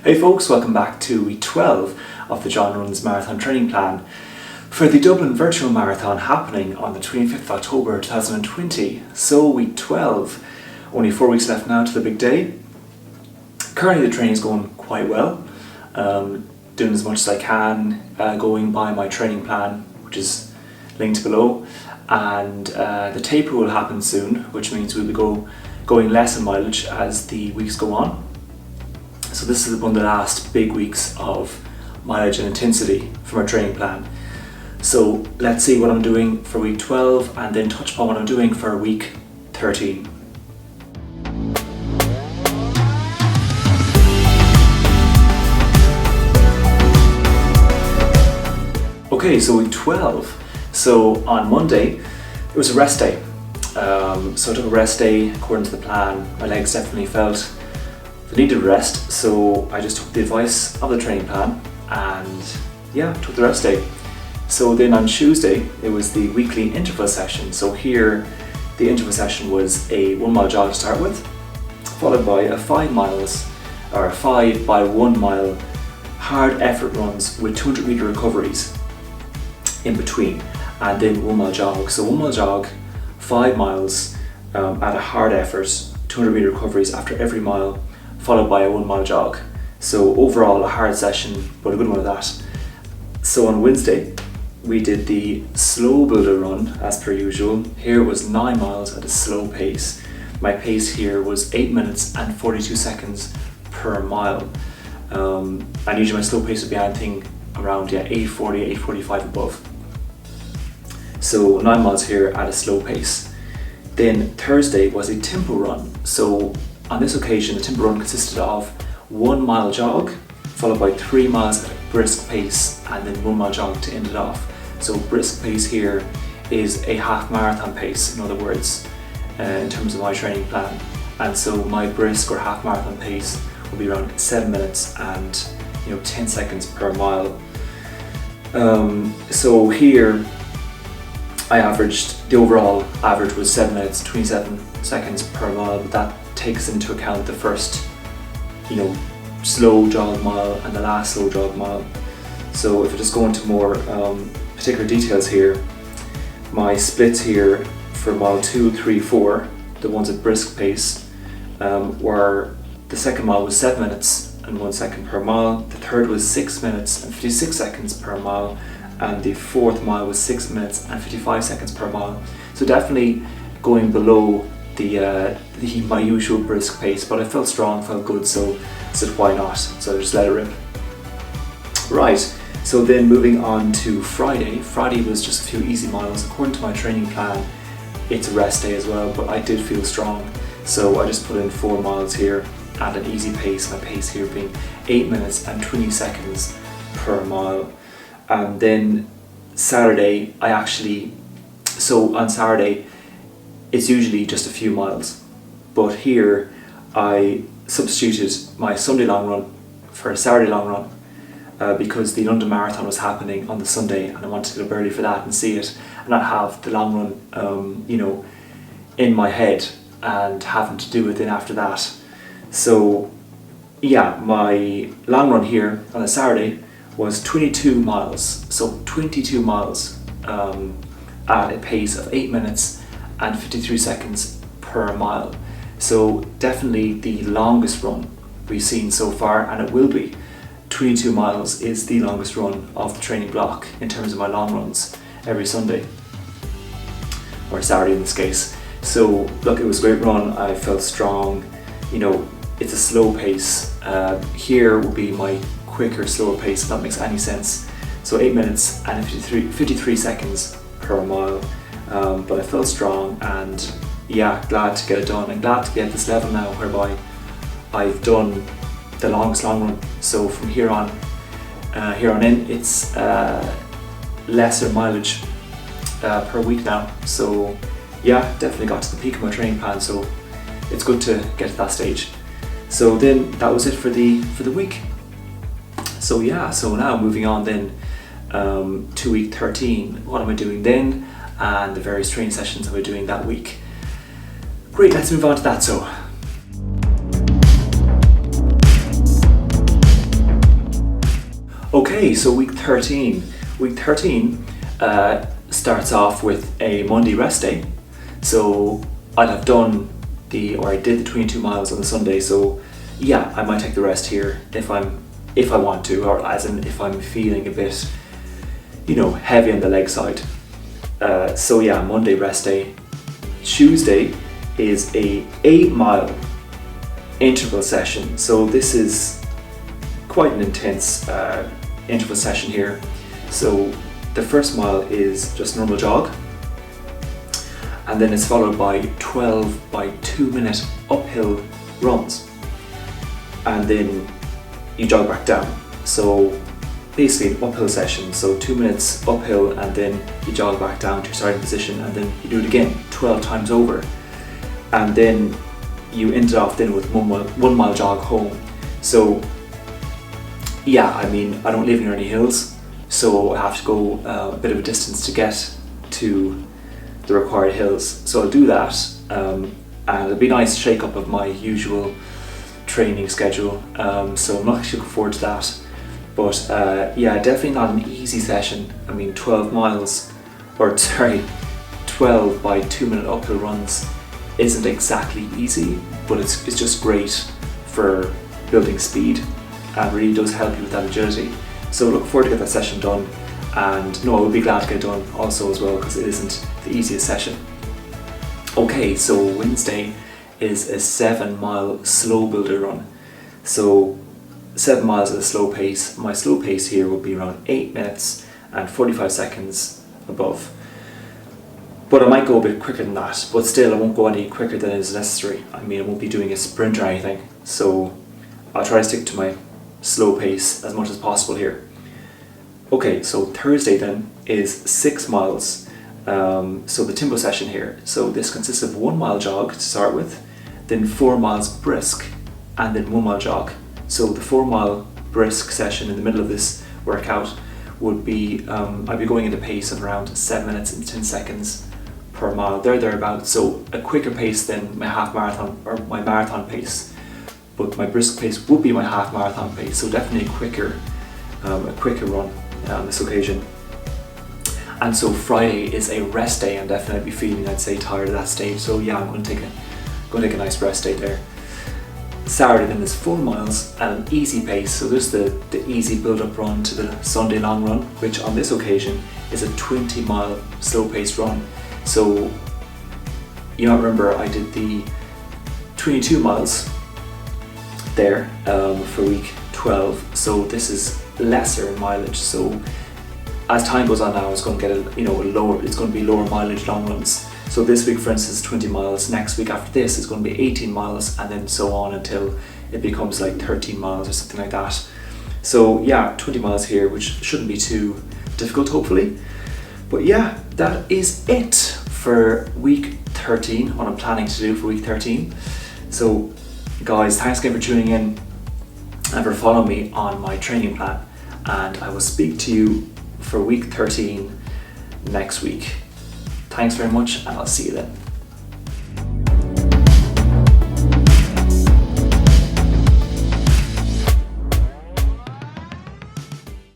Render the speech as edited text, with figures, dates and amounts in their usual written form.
Hey folks, welcome back to week 12 of the JohnRuns marathon training plan for the Dublin Virtual Marathon happening on the 25th of October 2020. So week 12, only 4 weeks left now to the big day. Currently the training is going quite well, doing as much as I can, going by my training plan, which is linked below, and the taper will happen soon, which means we'll be going less in mileage as the weeks go on. So this is one of the last big weeks of mileage and intensity from our training plan. So let's see what I'm doing for week 12 and then touch upon what I'm doing for week 13. Okay, so week 12. So on Monday, it was a rest day. So I took a rest day according to the plan. My legs definitely felt they needed rest, so I just took the advice of the training plan and took the rest day. So then on Tuesday, it was the weekly interval session. So here, the interval session was a 1 mile jog to start with, followed by a 5 miles or 5 by 1 mile hard effort runs with 200 meter recoveries in between, and then 1 mile jog. So 1 mile jog, 5 miles at a hard effort, 200 meter recoveries after every mile, followed by a 1 mile jog. So overall a hard session, but a good one at that. So on Wednesday, we did the slow builder run as per usual. Here it was 9 miles at a slow pace. My pace here was 8 minutes and 42 seconds per mile. And usually my slow pace would be anything around 8:40, 8:45 above. So 9 miles here at a slow pace. Then Thursday was a tempo run. So on this occasion, the tempo run consisted of 1 mile jog, followed by 3 miles at a brisk pace, and then 1 mile jog to end it off. So brisk pace here is a half marathon pace, in other words, in terms of my training plan. And so my brisk or half marathon pace will be around 7 minutes and 10 seconds per mile. So here the overall average was 7 minutes 27 seconds per mile, but that takes into account the first slow jog mile and the last slow jog mile. So if I just go into more particular details here, my splits here for mile 2, 3, 4, the ones at brisk pace, were the second mile was 7 minutes and 1 second per mile, the third was 6 minutes and 56 seconds per mile, and the fourth mile was 6 minutes and 55 seconds per mile. So definitely going below my usual brisk pace, but I felt strong, felt good, so I said why not, so I just let it rip. Right, so then moving on to Friday. Friday was just a few easy miles. According to my training plan, it's a rest day as well, but I did feel strong, so I just put in 4 miles here at an easy pace, my pace here being 8 minutes and 20 seconds per mile. And then Saturday, on Saturday, it's usually just a few miles, but here I substituted my Sunday long run for a Saturday long run because the London Marathon was happening on the Sunday and I wanted to get up early for that and see it and not have the long run in my head and having to do it then after that. So my long run here on a Saturday was 22 miles, so 22 miles at a pace of 8 minutes and 53 seconds per mile. So definitely the longest run we've seen so far, and it will be. 22 miles is the longest run of the training block in terms of my long runs every Sunday, or Saturday in this case. So look, it was a great run, I felt strong, it's a slow pace. Here will be my quicker, slower pace, if that makes any sense. So 8 minutes and 53 seconds per mile. But I felt strong and glad to get it done and glad to be at this level now whereby I've done the longest long run. So from here on in, it's lesser mileage per week now. So definitely got to the peak of my training plan, so it's good to get to that stage. So then that was it for the week. So now moving on then to week 13. What am I doing then? And the various training sessions that we're doing that week. Great, let's move on to that. So Okay, so week 13. Week 13 starts off with a Monday rest day. So I'd have done I did the 22 miles on the Sunday, so yeah, I might take the rest here if I want to, or as in if I'm feeling a bit, heavy on the leg side. So yeah, Monday rest day. Tuesday is a 8-mile interval session. So this is quite an intense interval session here. So the first mile is just normal jog, and then it's followed by 12 by 2-minute uphill runs, and then you jog back down. So basically an uphill session, so 2 minutes uphill and then you jog back down to your starting position, and then you do it again 12 times over, and then you end it off then with 1 mile jog home. So yeah, I mean, I don't live near any hills, so I have to go a bit of a distance to get to the required hills. So I'll do that, and it'll be a nice shake up of my usual training schedule. So I'm not actually looking forward to that. But yeah, definitely not an easy session. I mean, 12 by 2-minute uphill runs isn't exactly easy, but it's just great for building speed and really does help you with that agility. So look forward to get that session done, and I would be glad to get it done also as well, because it isn't the easiest session. Okay, so Wednesday is a 7-mile slow builder run. So 7 miles at a slow pace. My slow pace here will be around 8 minutes and 45 seconds above. But I might go a bit quicker than that, but still I won't go any quicker than is necessary. I mean, I won't be doing a sprint or anything, so I'll try to stick to my slow pace as much as possible here. Okay, so Thursday then is 6 miles. So the tempo session here. So this consists of 1 mile jog to start with, then 4 miles brisk, and then 1 mile jog. So the 4 mile brisk session in the middle of this workout would be, I'd be going at a pace of around 7 minutes and 10 seconds per mile, thereabouts. So a quicker pace than my half marathon or my marathon pace, but my brisk pace would be my half marathon pace. So definitely a quicker run on this occasion. And so Friday is a rest day. I'm definitely be feeling, I'd say, tired at that stage. So yeah, I'm going to take a nice rest day there. Saturday then is 4 miles at an easy pace. So there's the easy build-up run to the Sunday long run, which on this occasion is a 20-mile slow-paced run. So you might remember I did the 22 miles there for week 12. So this is lesser in mileage. So as time goes on now, it's going to get lower. It's going to be lower mileage long runs. So this week, for instance, 20 miles. Next week after this is going to be 18 miles, and then so on until it becomes like 13 miles or something like that. So yeah, 20 miles here, which shouldn't be too difficult, hopefully. But yeah, that is it for week 13, what I'm planning to do for week 13. So guys, thanks again for tuning in and for following me on my training plan. And I will speak to you for week 13 next week. Thanks very much, and I'll see you then.